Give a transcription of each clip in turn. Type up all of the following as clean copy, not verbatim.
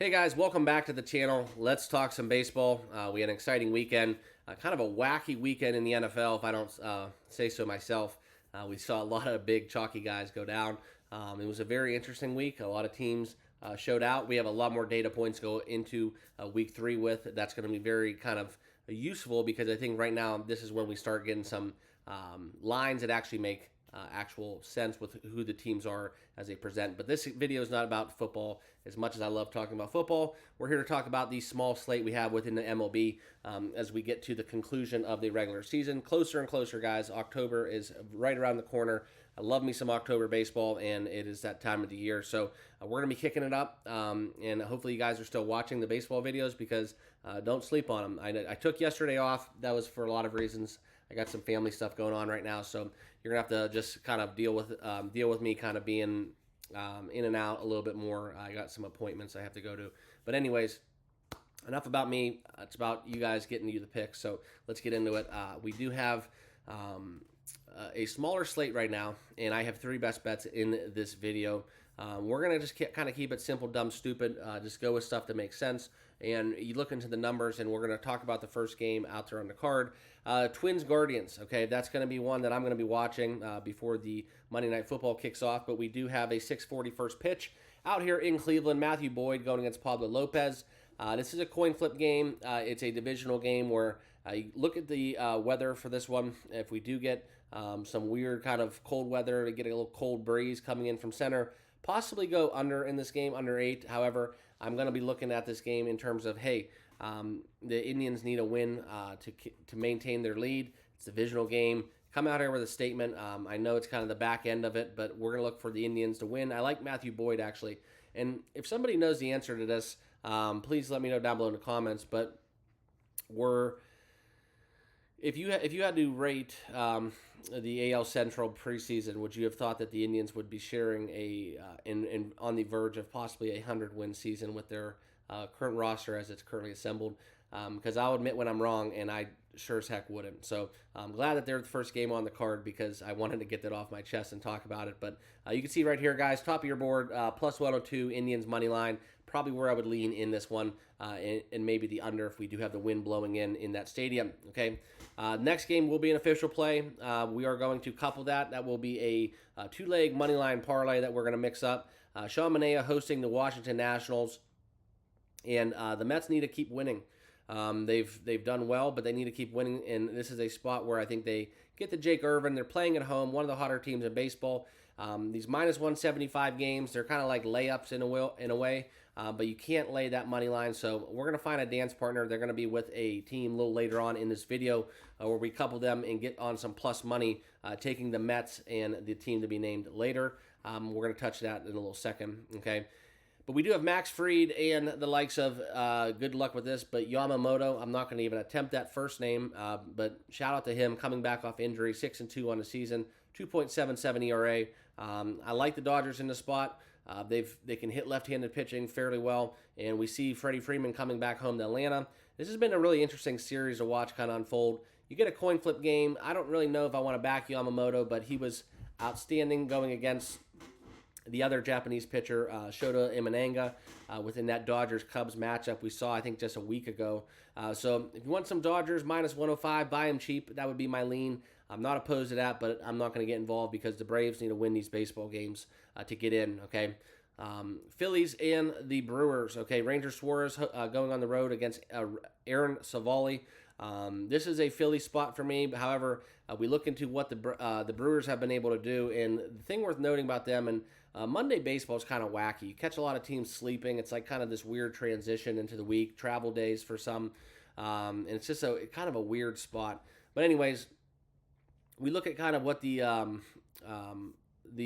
Hey guys, welcome back to the channel. Let's talk some baseball. We had an exciting weekend, kind of a wacky weekend in the NFL, if I don't say so myself. We saw a lot of big, chalky guys go down. It was a very interesting week. A lot of teams showed out. We have a lot more data points to go into week 3 with. That's going to be very kind of useful because I think right now this is when we start getting some lines that actually make actual sense with who the teams are as they present. But this video is not about football as much as I love talking about football. We're here to talk about the small slate we have within the MLB as we get to the conclusion of the regular season. Closer and closer, guys. October is right around the corner. I love me some October baseball, and it is that time of the year. So we're going to be kicking it up, and hopefully you guys are still watching the baseball videos because don't sleep on them. I took yesterday off. That was for a lot of reasons. I got some family stuff going on right now, so you're gonna have to just kind of deal with me kind of being in and out a little bit more. I got some appointments I have to go to, but anyways, enough about me. It's about you guys getting you the picks. So let's get into it. We do have a smaller slate right now, and I have 3 best bets in this video. We're going to just kind of keep it simple, dumb, stupid, just go with stuff that makes sense. And you look into the numbers, and we're going to talk about the first game out there on the card. Twins Guardians, okay, that's going to be one that I'm going to be watching before the Monday Night Football kicks off. But we do have a 6:40 first pitch out here in Cleveland. Matthew Boyd going against Pablo Lopez. This is a coin flip game. It's a divisional game where you look at the weather for this one. If we do get some weird kind of cold weather, to get a little cold breeze coming in from center, possibly go under in this game, under 8. However, I'm going to be looking at this game in terms of, hey, the Indians need a win to maintain their lead. It's a divisional game. Come out here with a statement. I know it's kind of the back end of it, but we're going to look for the Indians to win. I like Matthew Boyd, actually. And if somebody knows the answer to this, please let me know down below in the comments. But if you had to rate the AL Central preseason, would you have thought that the Indians would be sharing on the verge of possibly a 100-win season with their current roster as it's currently assembled? Because I'll admit when I'm wrong, and I sure as heck wouldn't. So I'm glad that they're the first game on the card because I wanted to get that off my chest and talk about it. But you can see right here, guys, top of your board, plus 102, Indians money line. Probably where I would lean in this one, and maybe the under if we do have the wind blowing in that stadium. Okay, next game will be an official play. We are going to couple that. That will be a 2-leg money line parlay that we're going to mix up. Sean Manaea hosting the Washington Nationals, and the Mets need to keep winning. They've done well, but they need to keep winning, and this is a spot where I think they get the Jake Irvin. They're playing at home, one of the hotter teams in baseball. These minus 175 games, they're kind of like layups in a way, but you can't lay that money line. So we're going to find a dance partner. They're going to be with a team a little later on in this video where we couple them and get on some plus money, taking the Mets and the team to be named later. We're going to touch that in a little second, okay? But we do have Max Fried and the likes of, good luck with this, but Yamamoto. I'm not going to even attempt that first name, but shout out to him coming back off injury, 6-2 on the season, 2.77 ERA. I like the Dodgers in the spot. They can hit left-handed pitching fairly well, and we see Freddie Freeman coming back home to Atlanta. This has been a really interesting series to watch kind of unfold. You get a coin flip game. I don't really know if I want to back Yamamoto, but he was outstanding going against the other Japanese pitcher, Shota Imanaga, within that Dodgers-Cubs matchup we saw, I think, just a week ago. So if you want some Dodgers, minus 105, buy them cheap. That would be my lean. I'm not opposed to that, but I'm not going to get involved because the Braves need to win these baseball games to get in, okay? Phillies and the Brewers, okay? Ranger Suarez going on the road against Aaron Savali. This is a Philly spot for me. However, we look into what the Brewers have been able to do, and the thing worth noting about them, and Monday baseball is kind of wacky. You catch a lot of teams sleeping. It's like kind of this weird transition into the week, travel days for some, and it's just kind of a weird spot. But anyways, we look at kind of what the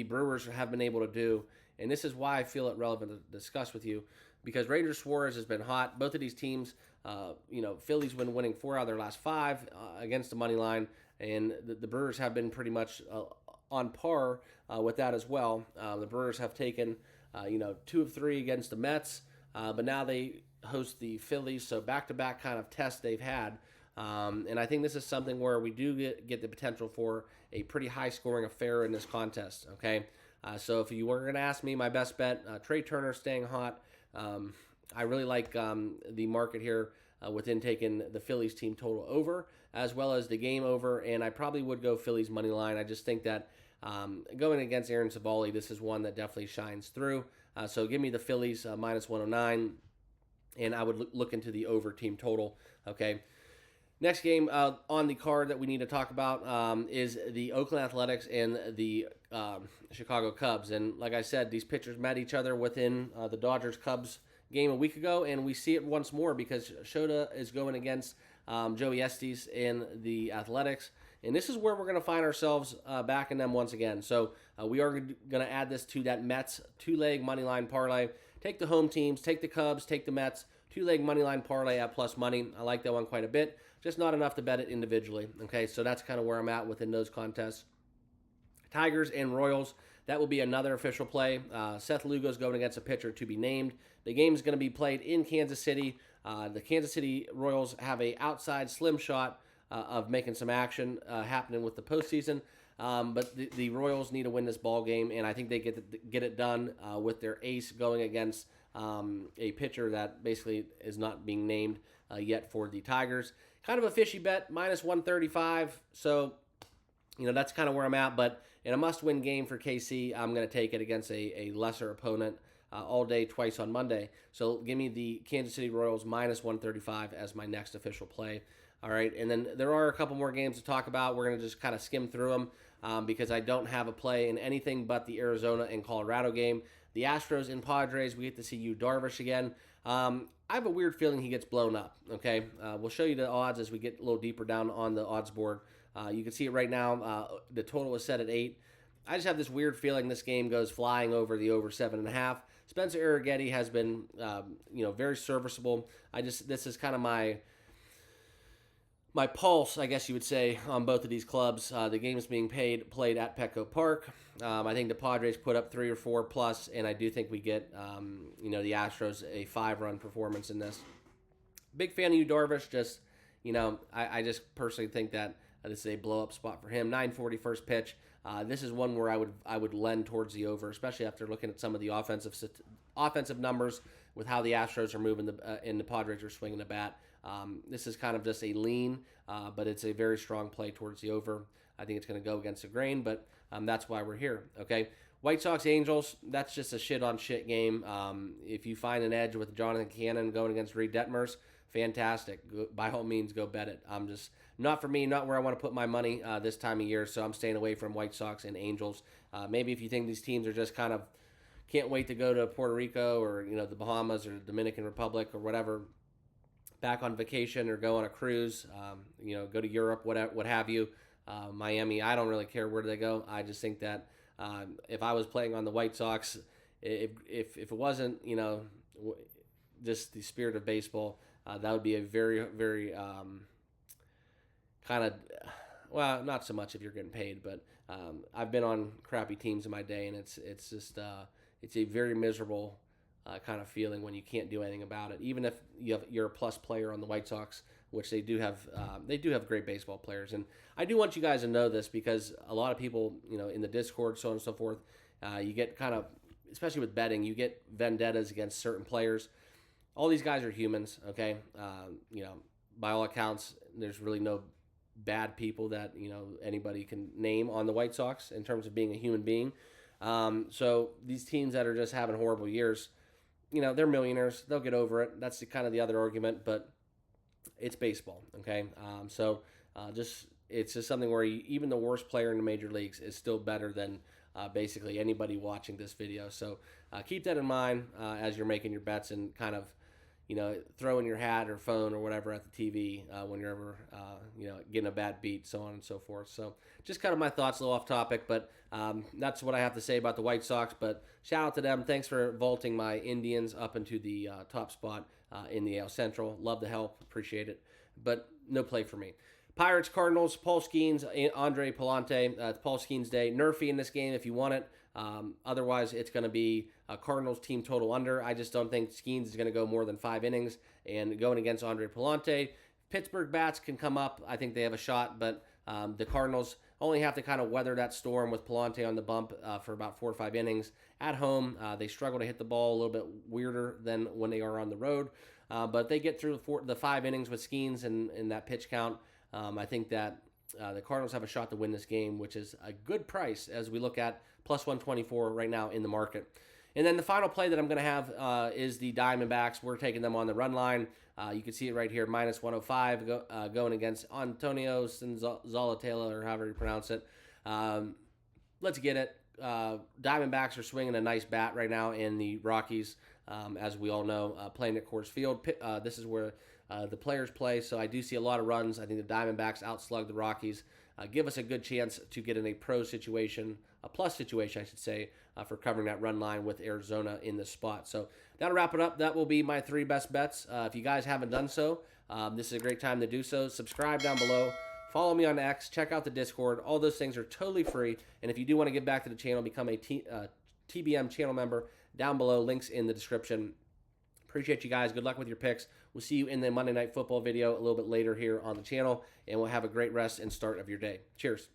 Brewers have been able to do, and this is why I feel it relevant to discuss with you, because Ranger Suarez has been hot. Both of these teams, Phillies been winning 4 out of their last 5 against the money line, and the Brewers have been pretty much on par with that as well. The Brewers have taken 2 of 3 against the Mets, but now they host the Phillies, so back-to-back kind of tests they've had. And I think this is something where we do get the potential for a pretty high-scoring affair in this contest, okay? So if you were going to ask me, my best bet, Trey Turner staying hot. I really like the market here within taking the Phillies team total over as well as the game over, and I probably would go Phillies money line. I just think that going against Aaron Savali, this is one that definitely shines through. So give me the Phillies minus 109, and I would look into the over team total. Okay. Next game on the card that we need to talk about is the Oakland Athletics and the Chicago Cubs. And like I said, these pitchers met each other within the Dodgers-Cubs game a week ago, and we see it once more because Shota is going against Joey Estes in the Athletics. And this is where we're going to find ourselves backing them once again. So we are going to add this to that Mets two-leg money line parlay. Take the home teams, take the Cubs, take the Mets, two-leg money line parlay at plus money. I like that one quite a bit. Just not enough to bet it individually. Okay, so that's kind of where I'm at within those contests. Tigers and Royals, that will be another official play. Seth Lugo's going against a pitcher to be named. The game is going to be played in Kansas City. The Kansas City Royals have a outside slim shot of making some action happening with the postseason. But the Royals need to win this ball game, and I think they get it done with their ace going against a pitcher that basically is not being named yet for the Tigers. Kind of a fishy bet, minus 135. So, that's kind of where I'm at. But in a must-win game for KC, I'm going to take it against a lesser opponent all day, twice on Monday. So give me the Kansas City Royals minus 135 as my next official play. All right, and then there are a couple more games to talk about. We're going to just kind of skim through them because I don't have a play in anything but the Arizona and Colorado game. The Astros and Padres, we get to see Yu Darvish again. I have a weird feeling he gets blown up, okay? We'll show you the odds as we get a little deeper down on the odds board. You can see it right now. The total is set at 8. I just have this weird feeling this game goes flying over the over 7.5. Spencer Arrighetti has been, very serviceable. This is kind of my pulse, I guess you would say, on both of these clubs. The game is being played at Petco Park. I think the Padres put up 3 or 4 plus, and I do think we get, the Astros a 5-run performance in this. Big fan of Yu Darvish. Just, I just personally think that this is a blow-up spot for him. 9:40 first pitch. This is one where I would lend towards the over, especially after looking at some of the offensive numbers with how the Astros are moving and the Padres are swinging the bat. This is kind of just a lean, but it's a very strong play towards the over. I think it's going to go against the grain, but that's why we're here. Okay, White Sox Angels. That's just a shit-on-shit game. If you find an edge with Jonathan Cannon going against Reed Detmers, fantastic. By all means, go bet it. I'm just not for me, not where I want to put my money this time of year. So I'm staying away from White Sox and Angels. Maybe if you think these teams are just kind of can't wait to go to Puerto Rico or the Bahamas or the Dominican Republic or whatever, back on vacation or go on a cruise, go to Europe, what have you, Miami. I don't really care where they go. I just think that if I was playing on the White Sox, if it wasn't just the spirit of baseball, that would be a very very kind of, well, not so much if you're getting paid, but I've been on crappy teams in my day, and it's just it's a very miserable kind of feeling when you can't do anything about it. Even if you're a plus player on the White Sox, which they do have great baseball players, and I do want you guys to know this because a lot of people, in the Discord, so on and so forth, you get kind of, especially with betting, you get vendettas against certain players. All these guys are humans, okay? By all accounts, there's really no bad people that anybody can name on the White Sox in terms of being a human being. So these teams that are just having horrible years, they're millionaires. They'll get over it. That's kind of the other argument, but it's baseball, okay? It's just something where even the worst player in the major leagues is still better than basically anybody watching this video. So keep that in mind as you're making your bets and kind of throwing your hat or phone or whatever at the TV when you're ever, getting a bad beat, so on and so forth. So just kind of my thoughts, a little off topic, but that's what I have to say about the White Sox. But shout out to them. Thanks for vaulting my Indians up into the top spot in the AL Central. Love the help. Appreciate it. But no play for me. Pirates, Cardinals, Paul Skeens, Andre Palante. It's Paul Skeens Day. Nerfy in this game if you want it. Otherwise, it's going to be a Cardinals team total under. I just don't think Skeens is going to go more than 5 innings. And going against Andre Palante, Pittsburgh bats can come up. I think they have a shot, but the Cardinals only have to kind of weather that storm with Palante on the bump for about 4 or 5 innings. At home, they struggle to hit the ball a little bit weirder than when they are on the road. But they get through the 5 innings with Skeens and that pitch count. I think that the Cardinals have a shot to win this game, which is a good price as we look at plus 124 right now in the market. And then the final play that I'm going to have is the Diamondbacks. We're taking them on the run line. You can see it right here, minus 105 going against Antonio Zalatela, or however you pronounce it. Let's get it. Diamondbacks are swinging a nice bat right now in the Rockies, as we all know, playing at Coors Field. This is where the players play, so I do see a lot of runs. I think the Diamondbacks outslug the Rockies. Give us a good chance to get in a plus situation, I should say, for covering that run line with Arizona in this spot. So that'll wrap it up. That will be my 3 best bets. If you guys haven't done so, this is a great time to do so. Subscribe down below. Follow me on X. Check out the Discord. All those things are totally free. And if you do want to give back to the channel, become a TBM channel member down below. Links in the description. Appreciate you guys. Good luck with your picks. We'll see you in the Monday Night Football video a little bit later here on the channel, and we'll have a great rest and start of your day. Cheers.